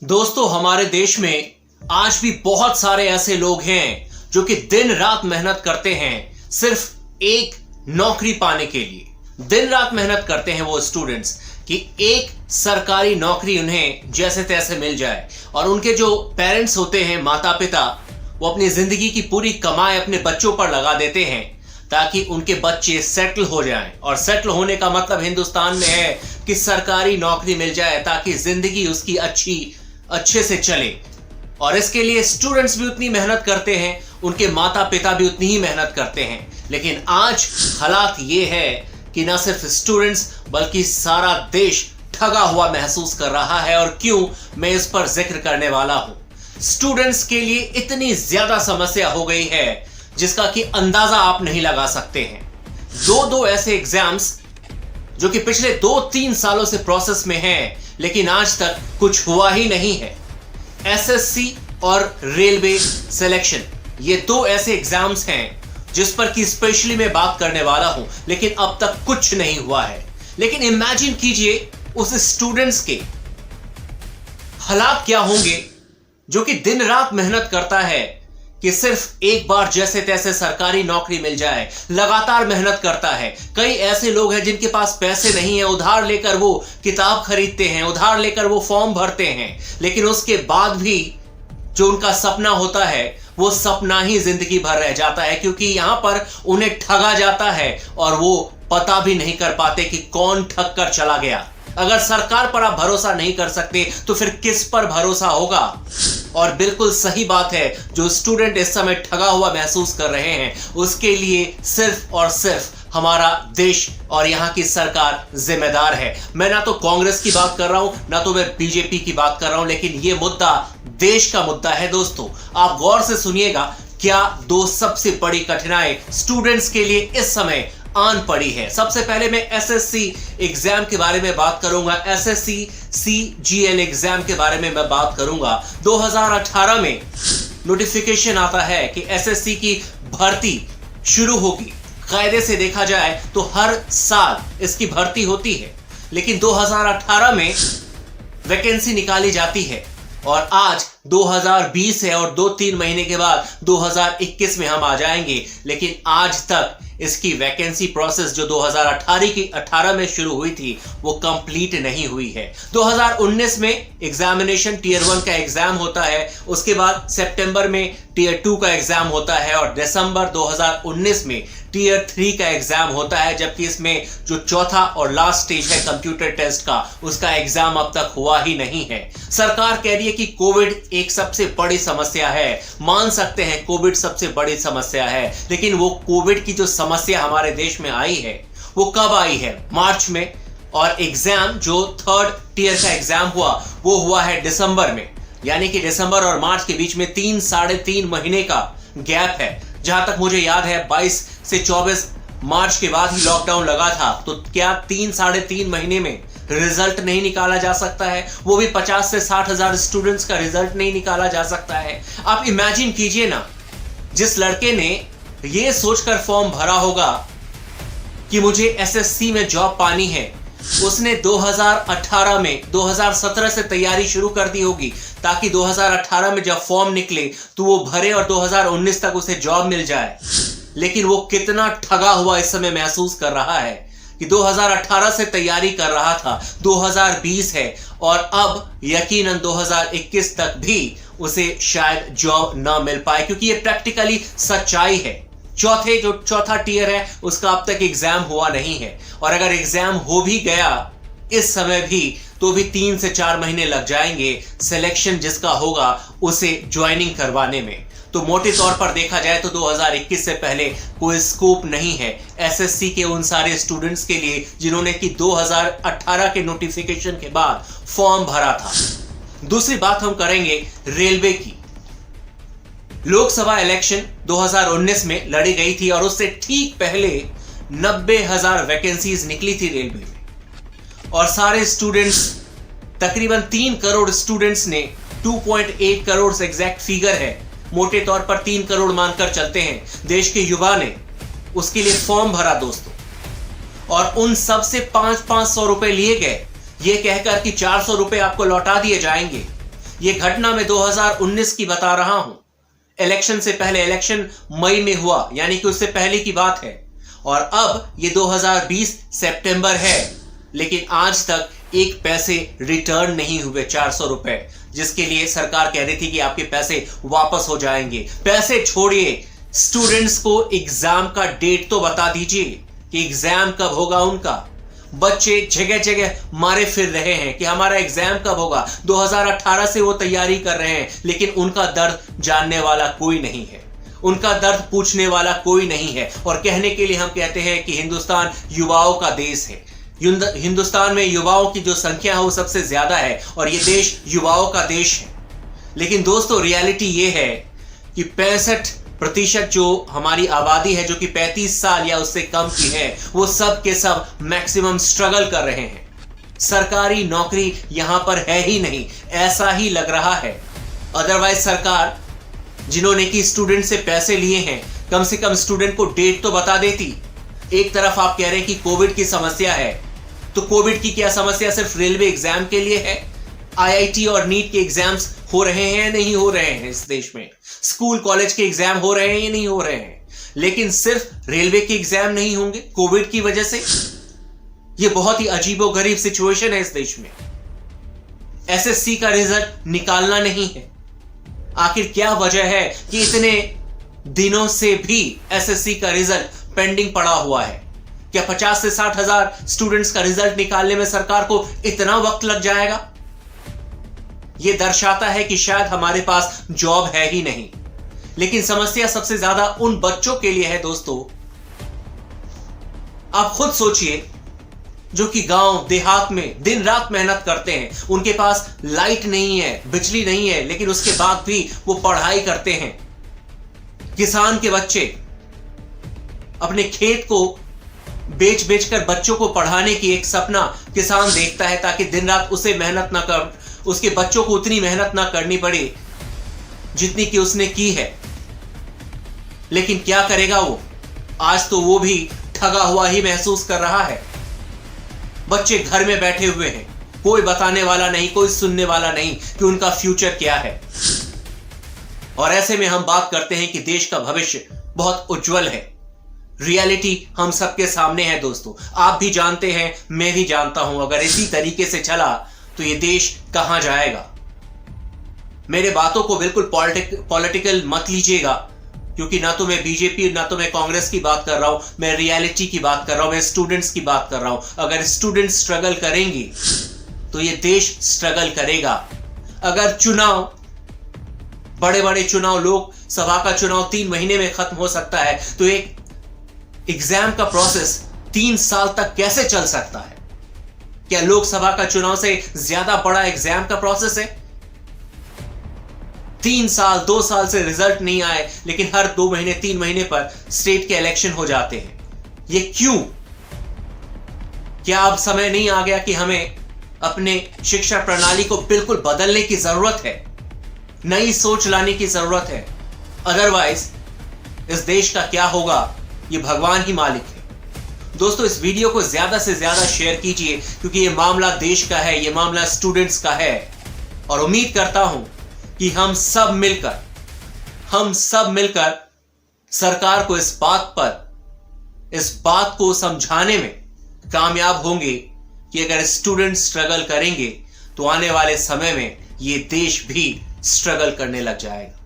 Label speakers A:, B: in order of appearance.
A: दोस्तों, हमारे देश में आज भी बहुत सारे ऐसे लोग हैं जो कि दिन रात मेहनत करते हैं सिर्फ एक नौकरी पाने के लिए। दिन रात मेहनत करते हैं वो स्टूडेंट्स कि एक सरकारी नौकरी उन्हें जैसे तैसे मिल जाए, और उनके जो पेरेंट्स होते हैं, माता पिता, वो अपनी जिंदगी की पूरी कमाई अपने बच्चों पर लगा देते हैं ताकि उनके बच्चे सेटल हो जाएं। और सेटल होने का मतलब हिंदुस्तान में है कि सरकारी नौकरी मिल जाए ताकि जिंदगी उसकी अच्छे से चले। और इसके लिए स्टूडेंट्स भी उतनी मेहनत करते हैं, उनके माता पिता भी उतनी ही मेहनत करते हैं। लेकिन आज हालात ये है कि न सिर्फ स्टूडेंट्स बल्कि सारा देश ठगा हुआ महसूस कर रहा है। और क्यों, मैं इस पर जिक्र करने वाला हूं। स्टूडेंट्स के लिए इतनी ज्यादा समस्या हो गई है जिसका कि अंदाजा आप नहीं लगा सकते हैं। दो ऐसे एग्जाम्स जो कि पिछले 2-3 सालों से प्रोसेस में हैं, लेकिन आज तक कुछ हुआ ही नहीं है। एसएससी और रेलवे सिलेक्शन, ये 2 ऐसे एग्जाम्स हैं जिस पर कि स्पेशली मैं बात करने वाला हूं, लेकिन अब तक कुछ नहीं हुआ है। लेकिन इमेजिन कीजिए उस स्टूडेंट्स के हालात क्या होंगे जो कि दिन रात मेहनत करता है कि सिर्फ एक बार जैसे तैसे सरकारी नौकरी मिल जाए, लगातार मेहनत करता है। कई ऐसे लोग हैं जिनके पास पैसे नहीं है, उधार लेकर वो किताब खरीदते हैं, उधार लेकर वो फॉर्म भरते हैं, लेकिन उसके बाद भी जो उनका सपना होता है वो सपना ही जिंदगी भर रह जाता है, क्योंकि यहां पर उन्हें ठगा जाता है और वो पता भी नहीं कर पाते कि कौन ठग कर चला गया। अगर सरकार पर आप भरोसा नहीं कर सकते तो फिर किस पर भरोसा होगा। और बिल्कुल सही बात है, जो स्टूडेंट इस समय ठगा हुआ महसूस कर रहे हैं उसके लिए सिर्फ और सिर्फ हमारा देश और यहाँ की सरकार जिम्मेदार है। मैं ना तो कांग्रेस की बात कर रहा हूं, ना तो मैं बीजेपी की बात कर रहा हूं, लेकिन ये मुद्दा देश का मुद्दा है। दोस्तों, आप गौर से सुनिएगा, क्या 2 सबसे बड़ी कठिनाई स्टूडेंट्स के लिए इस समय आन पड़ी है। सबसे पहले मैं एसएससी एग्जाम के बारे में बात करूंगा। एसएससी सीजीएल एग्जाम के बारे में मैं बात करूंगा। 2018 में नोटिफिकेशन आता है कि एसएससी की भर्ती शुरू होगी। कायदे से देखा जाए तो हर साल इसकी भर्ती होती है, लेकिन 2018 में वैकेंसी निकाली जाती है और आज 2020 है और 2-3 महीने के बाद 2021 में हम आ जाएंगे, लेकिन आज तक इसकी वैकेंसी प्रोसेस जो 2018 में शुरू हुई थी वो कंप्लीट नहीं हुई है। 2019 में एग्जामिनेशन टीयर 1 का एग्जाम होता है, उसके बाद सितंबर में टीयर 2 का एग्जाम होता है और दिसंबर 2019 में टीयर 3 का एग्जाम होता है, जबकि इसमें जो चौथा और लास्ट स्टेज है कंप्यूटर टेस्ट का, उसका एग्जाम अब तक हुआ ही नहीं है। सरकार कह रही है कि कोविड एक सबसे बड़ी समस्या है। मान सकते हैं कोविड सबसे बड़ी समस्या है, लेकिन वो कोविड की जो समस्या हमारे देश में आई है वो कब आई है? मार्च में। और एग्जाम जो 3rd टीयर का एग्जाम हुआ वो हुआ है दिसंबर में, यानी कि दिसंबर और मार्च के बीच में 3-3.5 महीने का गैप है। जहां तक मुझे याद है 22 से 24 मार्च के बाद ही लॉकडाउन लगा था, तो क्या 3-3.5 महीने में रिजल्ट नहीं निकाला जा सकता है? वो भी 50 से 60 हजार स्टूडेंट्स का रिजल्ट नहीं निकाला जा सकता है? आप इमेजिन कीजिए ना, जिस लड़के ने ये सोचकर फॉर्म भरा होगा कि मुझे एसएससी में जॉब पानी है, उसने 2018 में 2017 से तैयारी शुरू कर दी होगी ताकि 2018 में जब फॉर्म निकले तो वो भरे और 2019 तक उसे जॉब मिल जाए। लेकिन वो कितना ठगा हुआ इस समय महसूस कर रहा है कि 2018 से तैयारी कर रहा था, 2020 है और अब यकीनन 2021 तक भी उसे शायद जॉब ना मिल पाए, क्योंकि ये प्रैक्टिकली सच्चाई है। चौथा टीयर है उसका अब तक एग्जाम हुआ नहीं है, और अगर एग्जाम हो भी गया इस समय भी तो भी 3 से 4 महीने लग जाएंगे सिलेक्शन जिसका होगा उसे ज्वाइनिंग करवाने में। तो मोटे तौर पर देखा जाए तो 2021 से पहले कोई स्कोप नहीं है एसएससी के उन सारे स्टूडेंट्स के लिए जिन्होंने कि 2018 के नोटिफिकेशन के बाद फॉर्म भरा था। दूसरी बात हम करेंगे रेलवे की। लोकसभा इलेक्शन 2019 में लड़ी गई थी और उससे ठीक पहले 90,000 वैकेंसीज निकली थी रेलवे में, और सारे स्टूडेंट्स, तकरीबन 3 करोड़ स्टूडेंट्स ने 2.8 करोड़ से एग्जैक्ट फिगर है, मोटे तौर पर 3 करोड़ मानकर चलते हैं, देश के युवा ने उसके लिए फॉर्म भरा दोस्तों। और उन सब से 500-500 रुपए लिए गए, ये कहकर कि 400 रुपए आपको लौटा दिए जाएंगे। ये घटना मैं 2019 की बता रहा हूं। इलेक्शन से पहले, इलेक्शन मई में हुआ, यानी कि उससे पहले की बात है। और अब ये 2020 सितंबर है, लेकिन आज तक एक पैसे रिटर्न नहीं हुए, 400 रुपए, जिसके लिए सरकार कह रही थी कि आपके पैसे वापस हो जाएंगे। पैसे छोड़िए, स्टूडेंट्स को एग्जाम का डेट तो बता दीजिए कि एग्जाम कब होगा उनका। बच्चे जगह जगह मारे फिर रहे हैं कि हमारा एग्जाम कब होगा। 2018 से वो तैयारी कर रहे हैं, लेकिन उनका दर्द जानने वाला कोई नहीं है, उनका दर्द पूछने वाला कोई नहीं है। और कहने के लिए हम कहते हैं कि हिंदुस्तान युवाओं का देश है। हिंदुस्तान में युवाओं की जो संख्या है वो सबसे ज्यादा है और ये देश युवाओं का देश है। लेकिन दोस्तों, रियलिटी ये है कि 65% जो हमारी आबादी है, जो कि 35 साल या उससे कम की है, वो सब के सब मैक्सिमम स्ट्रगल कर रहे हैं। सरकारी नौकरी यहां पर है ही नहीं, ऐसा ही लग रहा है। अदरवाइज सरकार, जिन्होंने कि स्टूडेंट से पैसे लिए हैं, कम से कम स्टूडेंट को डेट तो बता देती। एक तरफ आप कह रहे हैं कि कोविड की समस्या है, तो कोविड की क्या समस्या सिर्फ रेलवे एग्जाम के लिए है? आईआईटी और नीट के एग्जाम्स हो रहे हैं या नहीं हो रहे हैं इस देश में? स्कूल कॉलेज के एग्जाम हो रहे हैं या नहीं हो रहे हैं? लेकिन सिर्फ रेलवे के एग्जाम नहीं होंगे कोविड की वजह से? यह बहुत ही अजीबोगरीब सिचुएशन है इस देश में। एसएससी का रिजल्ट निकालना नहीं है। आखिर क्या वजह है कि इतने दिनों से भी एसएससी का रिजल्ट पेंडिंग पड़ा हुआ है? क्या 50 से 60 हजार स्टूडेंट्स का रिजल्ट निकालने में सरकार को इतना वक्त लग जाएगा? यह दर्शाता है कि शायद हमारे पास जॉब है ही नहीं। लेकिन समस्या सबसे ज्यादा उन बच्चों के लिए है दोस्तों। आप खुद सोचिए, जो कि गांव देहात में दिन रात मेहनत करते हैं, उनके पास लाइट नहीं है, बिजली नहीं है, लेकिन उसके बाद भी वो पढ़ाई करते हैं। किसान के बच्चे अपने खेत को बेच बेचकर बच्चों को पढ़ाने की एक सपना किसान देखता है, ताकि दिन रात उसे मेहनत ना कर, उसके बच्चों को उतनी मेहनत ना करनी पड़े जितनी कि उसने की है। लेकिन क्या करेगा वो? आज तो वो भी ठगा हुआ ही महसूस कर रहा है। बच्चे घर में बैठे हुए हैं, कोई बताने वाला नहीं, कोई सुनने वाला नहीं कि उनका फ्यूचर क्या है। और ऐसे में हम बात करते हैं कि देश का भविष्य बहुत उज्जवल है। रियलिटी हम सबके सामने है दोस्तों। आप भी जानते हैं, मैं भी जानता हूं, अगर इसी तरीके से चला तो ये देश कहां जाएगा। मेरे बातों को बिल्कुल पॉलिटिकल मत लीजिएगा, क्योंकि ना तो मैं बीजेपी ना तो मैं कांग्रेस की बात कर रहा हूं, मैं रियलिटी की बात कर रहा हूं, मैं स्टूडेंट्स की बात कर रहा हूं। अगर स्टूडेंट्स स्ट्रगल करेंगे तो ये देश स्ट्रगल करेगा। अगर चुनाव, बड़े बड़े चुनाव, लोकसभा का चुनाव 3 महीने में खत्म हो सकता है, तो एक एग्जाम का प्रोसेस 3 साल तक कैसे चल सकता है? क्या लोकसभा का चुनाव से ज्यादा बड़ा एग्जाम का प्रोसेस है? 3 साल 2 साल से रिजल्ट नहीं आए, लेकिन हर 2 महीने 3 महीने पर स्टेट के इलेक्शन हो जाते हैं। ये क्यों? क्या अब समय नहीं आ गया कि हमें अपने शिक्षा प्रणाली को बिल्कुल बदलने की जरूरत है, नई सोच लाने की जरूरत है? अदरवाइज इस देश का क्या होगा, ये भगवान ही मालिक है। दोस्तों, इस वीडियो को ज्यादा से ज्यादा शेयर कीजिए, क्योंकि ये मामला देश का है, ये मामला स्टूडेंट्स का है। और उम्मीद करता हूं कि हम सब मिलकर सरकार को इस बात को समझाने में कामयाब होंगे कि अगर स्टूडेंट स्ट्रगल करेंगे तो आने वाले समय में ये देश भी स्ट्रगल करने लग जाएगा।